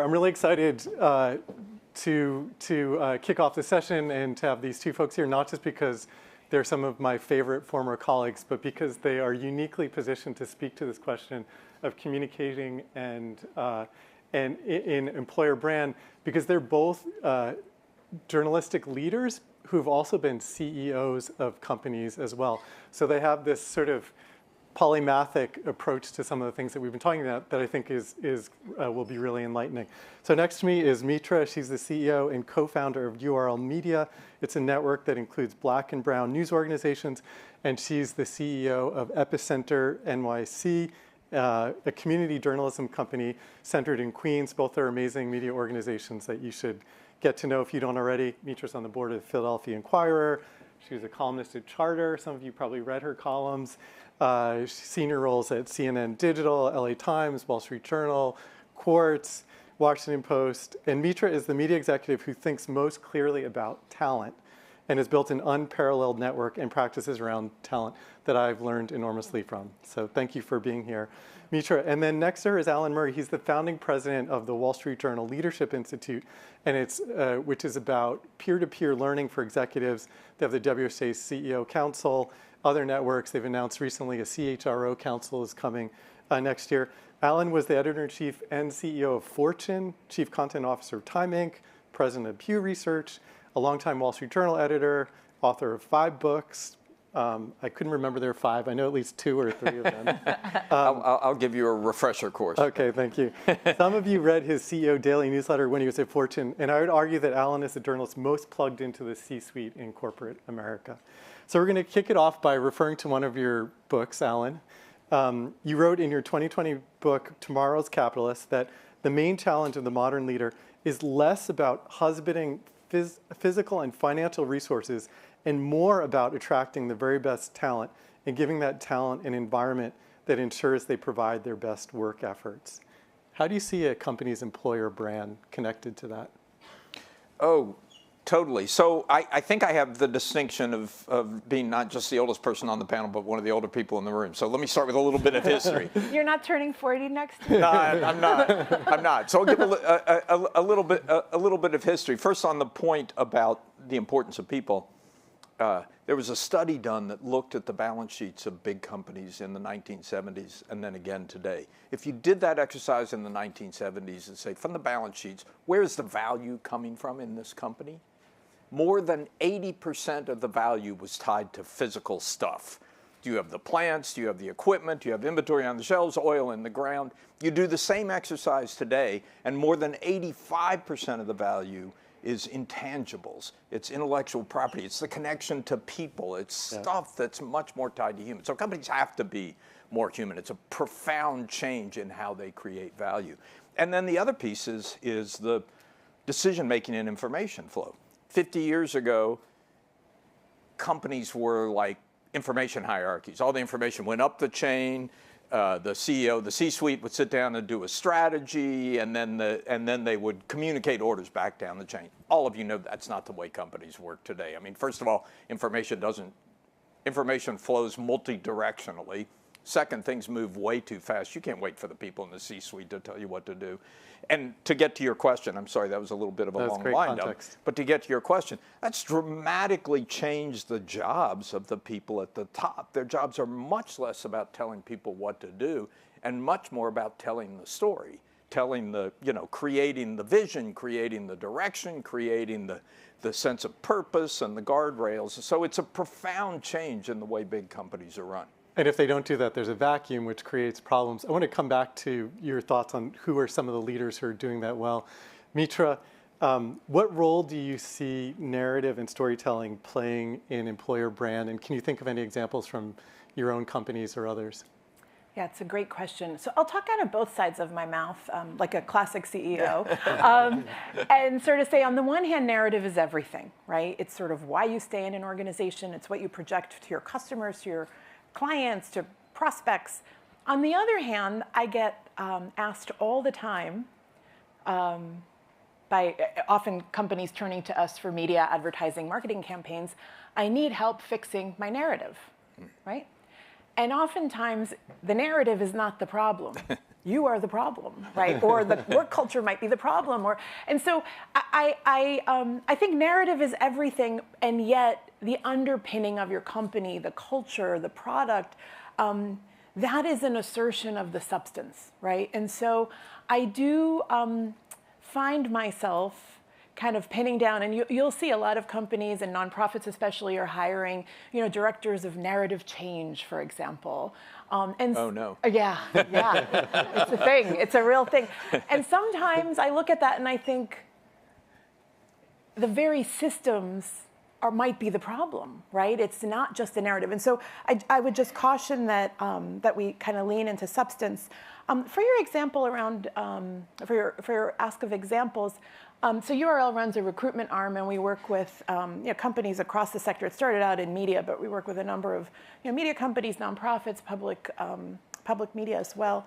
I'm really excited to kick off the session and to have these two folks here, not just because they're some of my favorite former colleagues, but because they are uniquely positioned to speak to this question of communicating and in employer brand, because they're both journalistic leaders who've also been CEOs of companies as well. So they have this sort of polymathic approach to some of the things that we've been talking about that I think will be really enlightening. So next to me is Mitra. She's the CEO and co-founder of URL Media. It's a network that includes Black and brown news organizations, and she's the CEO of Epicenter-NYC, a community journalism company centered in Queens. Both are amazing media organizations that you should get to know if you don't already. Mitra's on the board of the Philadelphia Inquirer. She was a columnist at Charter. Some of you probably read her columns. Senior roles at CNN Digital, LA Times, Wall Street Journal, Quartz, Washington Post. And Mitra is the media executive who thinks most clearly about talent and has built an unparalleled network and practices around talent that I've learned enormously from. So thank you for being here, Mitra. And then next to her is Alan Murray. He's the founding president of the Wall Street Journal Leadership Institute, and which is about peer-to-peer learning for executives. They have the WSA CEO Council, other networks. They've announced recently a CHRO Council is coming next year. Alan was the editor-in-chief and CEO of Fortune, chief content officer of Time Inc., president of Pew Research, a longtime Wall Street Journal editor, author of 5 books. I couldn't remember there are 5. I know at least 2 or 3 of them. I'll give you a refresher course. Okay, thank you. Some of you read his CEO daily newsletter when he was at Fortune, and I would argue that Alan is the journalist most plugged into the C-suite in corporate America. So we're going to kick it off by referring to one of your books, Alan. You wrote in your 2020 book, Tomorrow's Capitalist, that the main challenge of the modern leader is less about husbanding physical and financial resources and more about attracting the very best talent and giving that talent an environment that ensures they provide their best work efforts. How do you see a company's employer brand connected to that? Oh, totally. So I think I have the distinction of being not just the oldest person on the panel, but one of the older people in the room. So let me start with a little bit of history. You're not turning 40 next year? No, I'm not. I'm not. So I'll give a little bit of history. First, on the point about the importance of people. There was a study done that looked at the balance sheets of big companies in the 1970s and then again today. If you did that exercise in the 1970s and say, from the balance sheets, where is the value coming from in this company? More than 80% of the value was tied to physical stuff. Do you have the plants? Do you have the equipment? Do you have inventory on the shelves, oil in the ground? You do the same exercise today, and more than 85% of the value is intangibles. It's intellectual property. It's the connection to people. It's stuff that's much more tied to humans. So companies have to be more human. It's a profound change in how they create value. And then the other piece is the decision-making and information flow. 50 years ago, companies were like information hierarchies. All the information went up the chain. The CEO, the C-suite would sit down and do a strategy, and then they would communicate orders back down the chain. All of you know that's not the way companies work today. I mean, first of all, information flows multi-directionally. Second, things move way too fast. You can't wait for the people in the C-suite to tell you what to do. And to get to your question, I'm sorry, that was a little bit of a long wind-up. But to get to your question, that's dramatically changed the jobs of the people at the top. Their jobs are much less about telling people what to do and much more about telling the story, telling the, creating the vision, creating the direction, creating the sense of purpose and the guardrails. So it's a profound change in the way big companies are run. And if they don't do that, there's a vacuum which creates problems. I want to come back to your thoughts on who are some of the leaders who are doing that well. Mitra, what role do you see narrative and storytelling playing in employer brand? And can you think of any examples from your own companies or others? Yeah, it's a great question. So I'll talk out of both sides of my mouth, like a classic CEO, and sort of say, on the one hand, narrative is everything, right? It's sort of why you stay in an organization. It's what you project to your customers, to your clients, to prospects. On the other hand, I get asked all the time by often companies turning to us for media, advertising, marketing campaigns, I need help fixing my narrative, right? And oftentimes, the narrative is not the problem. you are the problem, right? Or the work culture might be the problem. And so I think narrative is everything, and yet the underpinning of your company, the culture, the product, that is an assertion of the substance, right? And so I do find myself kind of pinning down, and you'll see a lot of companies and nonprofits especially are hiring, directors of narrative change, for example. Oh no. Yeah, it's a thing. It's a real thing. And sometimes I look at that and I think the very systems might be the problem, right? It's not just the narrative. And so I would just caution that that we kind of lean into substance. For your example around, for your ask of examples, so URL runs a recruitment arm, and we work with companies across the sector. It started out in media, but we work with a number of media companies, nonprofits, public media as well.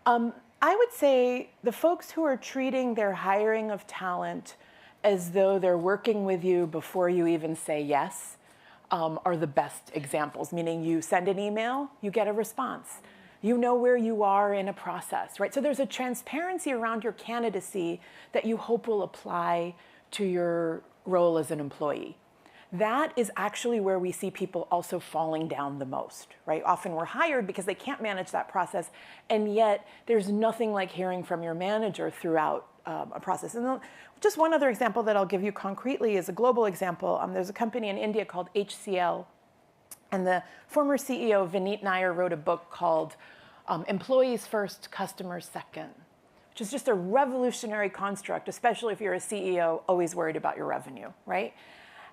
I would say the folks who are treating their hiring of talent as though they're working with you before you even say yes are the best examples, meaning you send an email, you get a response. You know where you are in a process, right? So there's a transparency around your candidacy that you hope will apply to your role as an employee. That is actually where we see people also falling down the most, right? Often we're hired because they can't manage that process, and yet there's nothing like hearing from your manager throughout a process. And just one other example that I'll give you concretely is a global example. There's a company in India called HCL, and the former CEO, Vineet Nair, wrote a book called Employees First, Customers Second, which is just a revolutionary construct, especially if you're a CEO always worried about your revenue, right?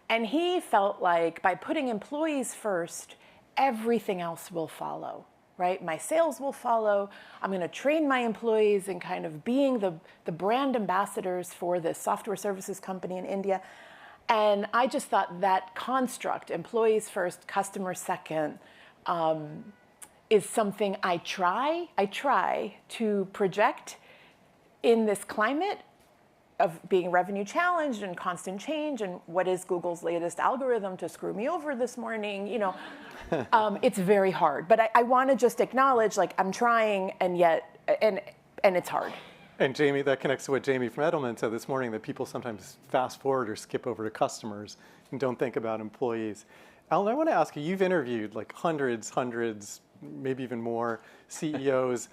And he felt like by putting employees first, everything else will follow, right? My sales will follow. I'm going to train my employees in kind of being the brand ambassadors for this software services company in India. And I just thought that construct, employees first, customers second, is something I try to project in this climate of being revenue challenged and constant change, and what is Google's latest algorithm to screw me over this morning, it's very hard. But I want to just acknowledge, like, I'm trying, and yet, and it's hard. And Jamie, that connects to what Jamie from Edelman said this morning, that people sometimes fast forward or skip over to customers and don't think about employees. Alan, I want to ask you, you've interviewed like hundreds, maybe even more CEOs.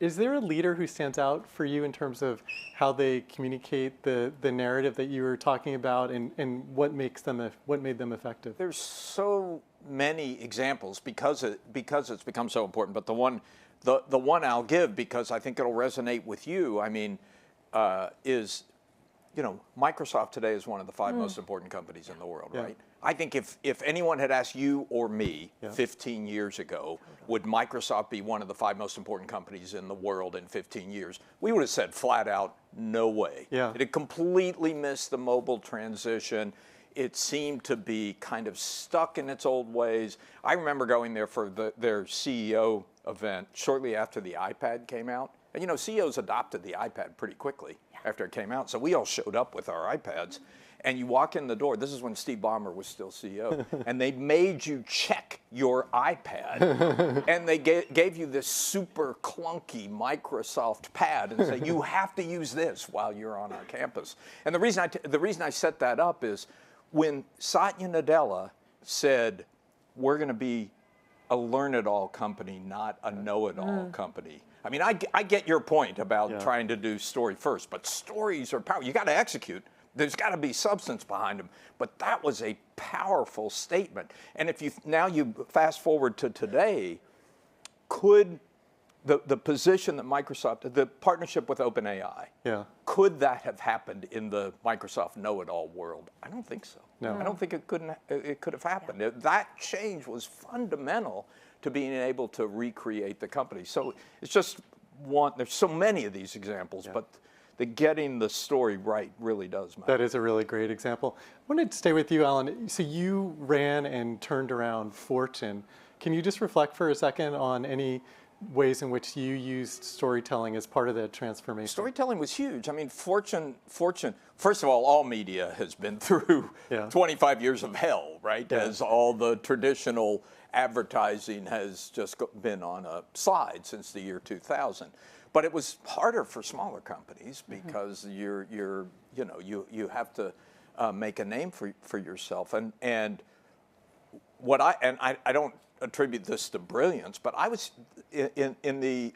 Is there a leader who stands out for you in terms of how they communicate the narrative that you were talking about, and what made them effective? There's so many examples because it's become so important, but the one I'll give, because I think it'll resonate with you, is, Microsoft today is one of the 5 most important companies in the world, right? I think if anyone had asked you or me 15 years ago, would Microsoft be one of the 5 most important companies in the world in 15 years, we would have said flat out, no way. Yeah. It had completely missed the mobile transition. It seemed to be kind of stuck in its old ways. I remember going there for their CEO event shortly after the iPad came out. And CEOs adopted the iPad pretty quickly after it came out. So we all showed up with our iPads. And you walk in the door, this is when Steve Ballmer was still CEO, and they made you check your iPad, and they gave you this super clunky Microsoft pad and say, you have to use this while you're on our campus. And the reason I set that up is when Satya Nadella said, we're going to be a learn-it-all company, not a know-it-all company. I get your point about trying to do story first, but stories are powerful. You got to execute. There's got to be substance behind them. But that was a powerful statement. And if you fast forward to today, could the position that Microsoft, the partnership with OpenAI, could that have happened in the Microsoft know-it-all world? I don't think so. No. I don't think it could have happened. That change was fundamental to being able to recreate the company. So it's just one. There's so many of these examples, but getting the story right really does matter. That is a really great example. I wanted to stay with you, Alan. So you ran and turned around Fortune. Can you just reflect for a second on any ways in which you used storytelling as part of that transformation? Storytelling was huge. Fortune, first of all media has been through 25 years of hell, right? As all the traditional advertising has just been on a slide since the year 2000. But it was harder for smaller companies because you have to make a name for yourself. And I don't attribute this to brilliance, but I was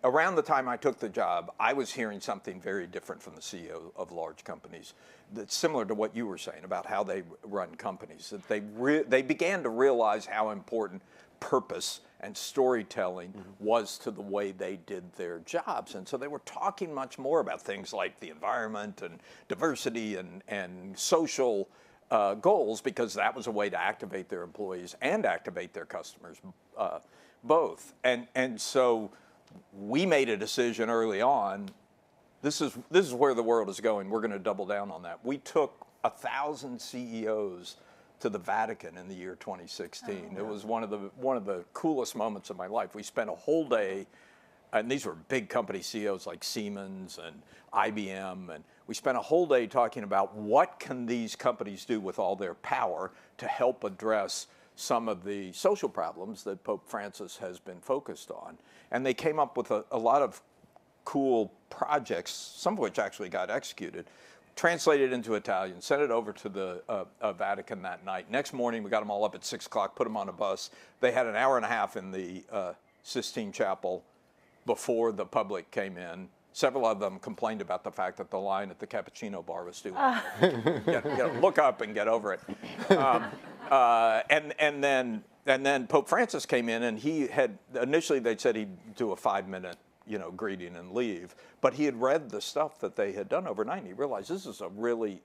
around the time I took the job, I was hearing something very different from the CEO of large companies that's similar to what you were saying about how they run companies. That they began to realize how important purpose and storytelling was to the way they did their jobs. And so they were talking much more about things like the environment and diversity and social goals, because that was a way to activate their employees and activate their customers, both. And so we made a decision early on. This is where the world is going. We're going to double down on that. We took 1,000 CEOs to the Vatican in the year 2016. It was one of the coolest moments of my life. We spent a whole day, and these were big company CEOs like Siemens and IBM, and we spent a whole day talking about what can these companies do with all their power to help address some of the social problems that Pope Francis has been focused on. And they came up with a lot of cool projects, some of which actually got executed, translated into Italian, sent it over to the Vatican that night. Next morning, we got them all up at 6 o'clock, put them on a bus. They had an hour and a half in the Sistine Chapel before the public came in. Several of them complained about the fact that the line at the cappuccino bar was too long. Look up and get over it. And then Pope Francis came in, and he had initially they'd said he'd do a 5-minute greeting and leave, but he had read the stuff that they had done overnight, and he realized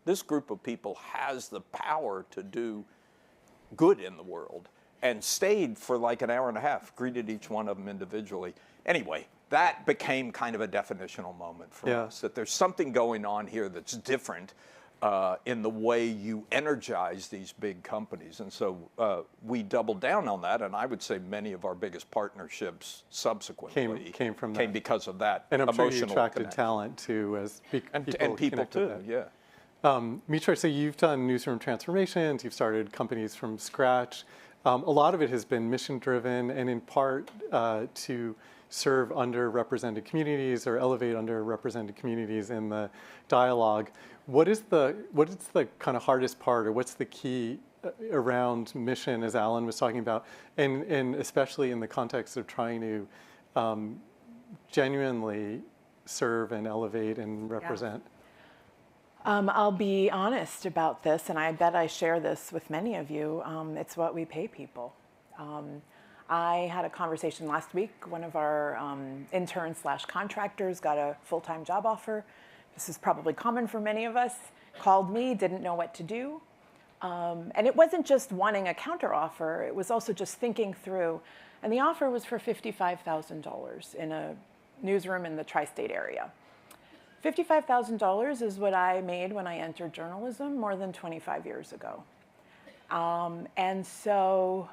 this group of people has the power to do good in the world, and stayed for like an hour and a half, greeted each one of them individually. Anyway, that became kind of a definitional moment for us, that there's something going on here that's different in the way you energize these big companies. And so we doubled down on that, and I would say many of our biggest partnerships subsequently came because of that. And I'm emotional sure you attracted connection. talent too, as people too, yeah. Mitra, so you've done newsroom transformations, you've started companies from scratch. A lot of it has been mission-driven, and in part to serve underrepresented communities or elevate underrepresented communities in the dialogue. What is the kind of hardest part, or what's the key around mission, as Alan was talking about, and especially in the context of trying to genuinely serve and elevate and represent? I'll be honest about this, and I bet I share this with many of you. It's what we pay people. I had a conversation last week. One of our interns/contractors got a full-time job offer. This is probably common for many of us. Called me, didn't know what to do. And it wasn't just wanting a counteroffer, it was also just thinking through. And the offer was for $55,000 in a newsroom in the tri-state area. $55,000 is what I made when I entered journalism more than 25 years ago. And so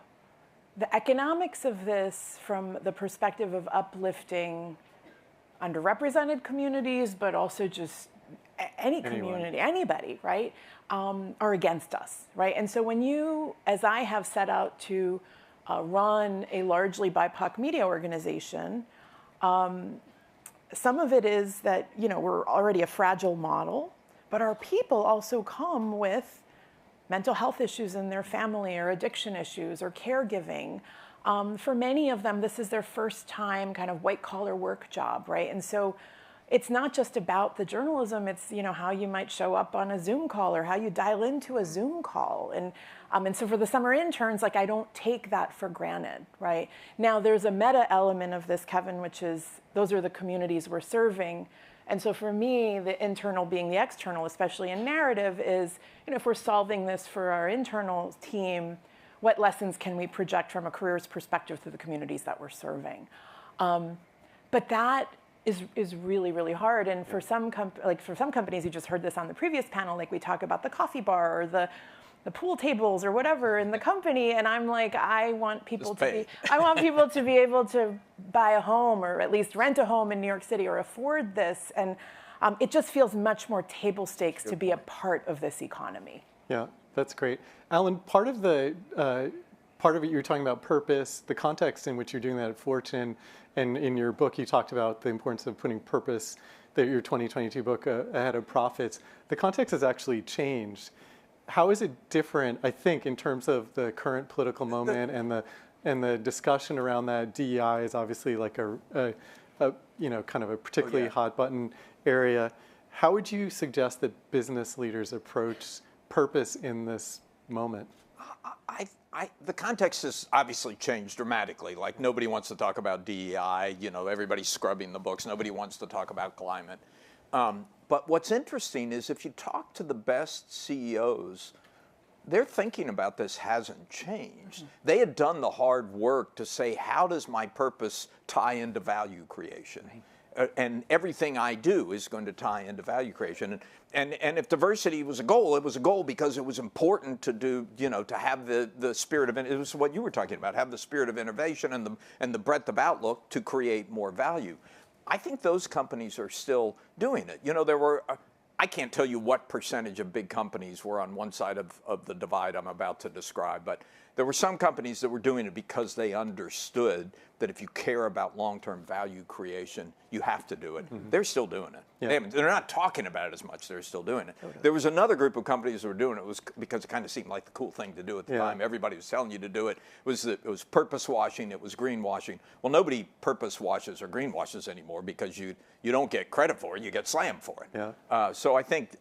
the economics of this, from the perspective of uplifting underrepresented communities, but also just any community, anybody, right, are against us, right? And so when you, as I have, set out to run a largely BIPOC media organization, some of it is that, we're already a fragile model, but our people also come with mental health issues in their family, or addiction issues, or caregiving. For many of them, this is their first time kind of white-collar work job, right? And so it's not just about the journalism, it's how you might show up on a Zoom call, or how you dial into a Zoom call. And so for the summer interns, I don't take that for granted, right? Now, there's a meta element of this, Kevin, which is those are the communities we're serving. And so for me, the internal being the external, especially in narrative, is, if we're solving this for our internal team, what lessons can we project from a careers perspective to the communities that we're serving? But that is really, really hard. And for some companies, you just heard this on the previous panel, we talk about the coffee bar or the pool tables or whatever in the company, and I'm like, I want people to be able to buy a home, or at least rent a home in New York City, or afford this, and it just feels much more table stakes to be a part of this economy. Yeah, that's great. Alan, part of the part of it, you're talking about purpose, the context in which you're doing that at Fortune, and in your book, you talked about the importance of putting purpose, your 2022 book, ahead of profits. The context has actually changed. How is it different, I think, in terms of the current political moment and the discussion around that? DEI is obviously like a kind of a particularly hot button area. How would you suggest that business leaders approach purpose in this moment? The context has obviously changed dramatically. Like, nobody wants to talk about DEI. Everybody's scrubbing the books. Nobody wants to talk about climate. But what's interesting is if you talk to the best CEOs, their thinking about this hasn't changed. They had done the hard work to say, how does my purpose tie into value creation? And everything I do is going to tie into value creation. And if diversity was a goal, it was a goal because it was important to do, to have the spirit of, it was what you were talking about, have the spirit of innovation and the breadth of outlook to create more value. I think those companies are still doing it. There were, I can't tell you what percentage of big companies were on one side of the divide I'm about to describe, but there were some companies that were doing it because they understood that if you care about long-term value creation, you have to do it. They're still doing it. Yeah. They're not talking about it as much. They're still doing it. Totally. There was another group of companies that were doing it because it kind of seemed like the cool thing to do at the time. Everybody was telling you to do it. It was purpose washing. It was greenwashing. Well, nobody purpose washes or greenwashes anymore because you don't get credit for it. You get slammed for it. Yeah. So I think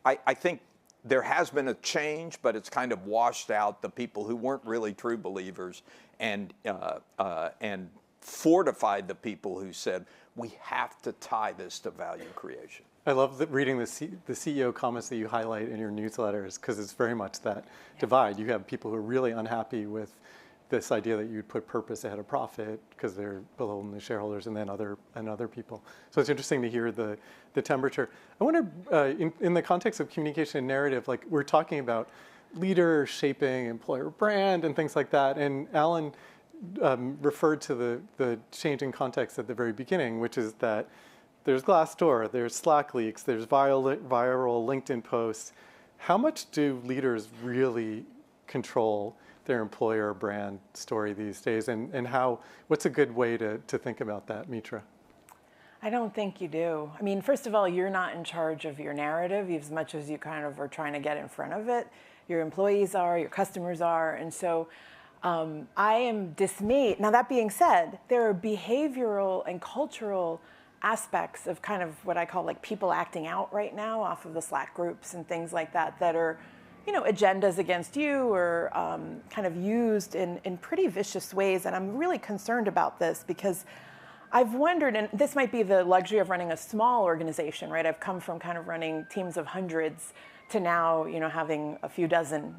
there has been a change, but it's kind of washed out the people who weren't really true believers and fortified the people who said, we have to tie this to value creation. I love reading the CEO comments that you highlight in your newsletters, because it's very much that divide. You have people who are really unhappy with this idea that you'd put purpose ahead of profit because they're beholden to shareholders, and then other people. So it's interesting to hear the temperature. I wonder, in the context of communication and narrative, like we're talking about leader shaping employer brand and things like that, and Alan referred to the changing context at the very beginning, which is that there's Glassdoor, there's Slack leaks, there's viral LinkedIn posts. How much do leaders really control their employer brand story these days, and what's a good way to think about that, Mitra? I don't think you do. I mean, first of all, you're not in charge of your narrative as much as you kind of are trying to get in front of it. Your employees are, your customers are, and so I am dismayed. Now, that being said, there are behavioral and cultural aspects of kind of what I call like people acting out right now off of the Slack groups and things like that are, agendas against you or kind of used in pretty vicious ways. And I'm really concerned about this because I've wondered, and this might be the luxury of running a small organization, right? I've come from kind of running teams of hundreds to now, having a few dozen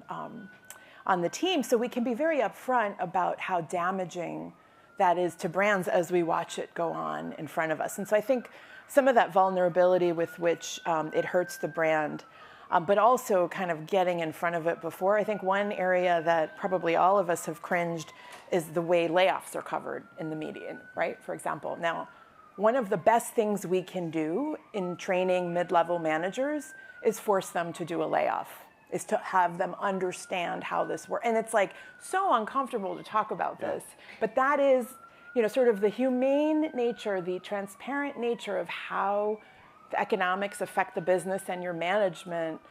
on the team. So we can be very upfront about how damaging that is to brands as we watch it go on in front of us. And so I think some of that vulnerability with which it hurts the brand, but also kind of getting in front of it before. I think one area that probably all of us have cringed is the way layoffs are covered in the media, right? For example, now, one of the best things we can do in training mid-level managers is force them to do a layoff, is to have them understand how this works. And it's like so uncomfortable to talk about this, but that is, sort of the humane nature, the transparent nature of how the economics affect the business and your management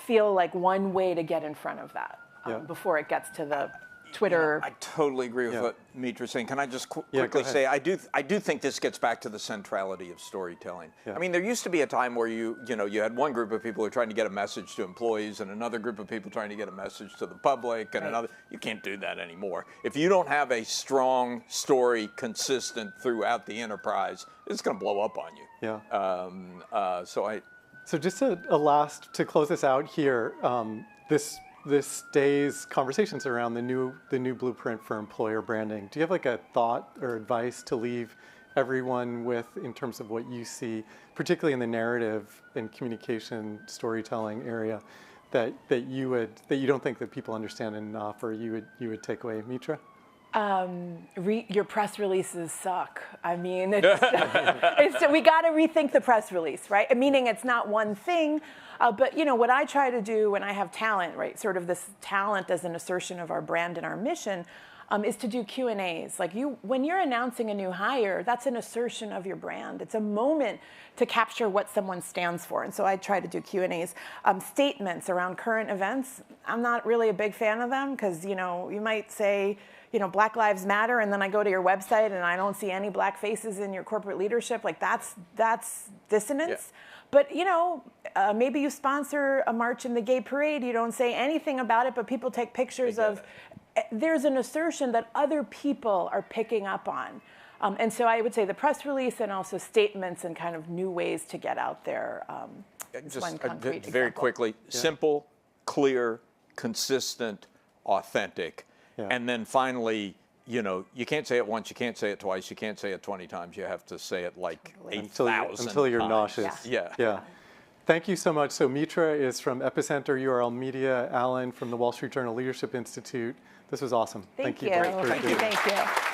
feel like one way to get in front of that before it gets to the Twitter. I totally agree with what Mitra's saying. Can I just quickly say, I do think this gets back to the centrality of storytelling. I mean, there used to be a time where you had one group of people who were trying to get a message to employees and another group of people trying to get a message to the public and another. You can't do that anymore. If you don't have a strong story consistent throughout the enterprise, it's going to blow up on you. Yeah. So just a last, to close this out here, this day's conversations around the new blueprint for employer branding. Do you have like a thought or advice to leave everyone with in terms of what you see, particularly in the narrative and communication storytelling area, that you don't think that people understand enough, or you would take away, Mitra? Your press releases suck. I mean, we got to rethink the press release, right? Meaning it's not one thing, but what I try to do when I have talent, right? Sort of this talent as an assertion of our brand and our mission. is to do Q&As. Like when you're announcing a new hire, that's an assertion of your brand. It's a moment to capture what someone stands for. And so I try to do Q&As. Statements around current events, I'm not really a big fan of them because, you know, you might say, you know, Black Lives Matter, and then I go to your website and I don't see any black faces in your corporate leadership. Like that's dissonance. Yeah. But, you know, maybe you sponsor a march in the gay parade. You don't say anything about it, but people take pictures of. There's an assertion that other people are picking up on. And so I would say the press release and also statements and kind of new ways to get out there. Just one concrete very example. quickly, simple, clear, consistent, authentic. Yeah. And then finally, you know, you can't say it once, you can't say it twice, you can't say it 20 times. You have to say it like 8,000 until you're times. nauseous. Yeah. Yeah. Thank you so much. So Mitra is from Epicenter, URL Media, Alan from the Wall Street Journal Leadership Institute. This was awesome. Thank you. Thank you. Thank you.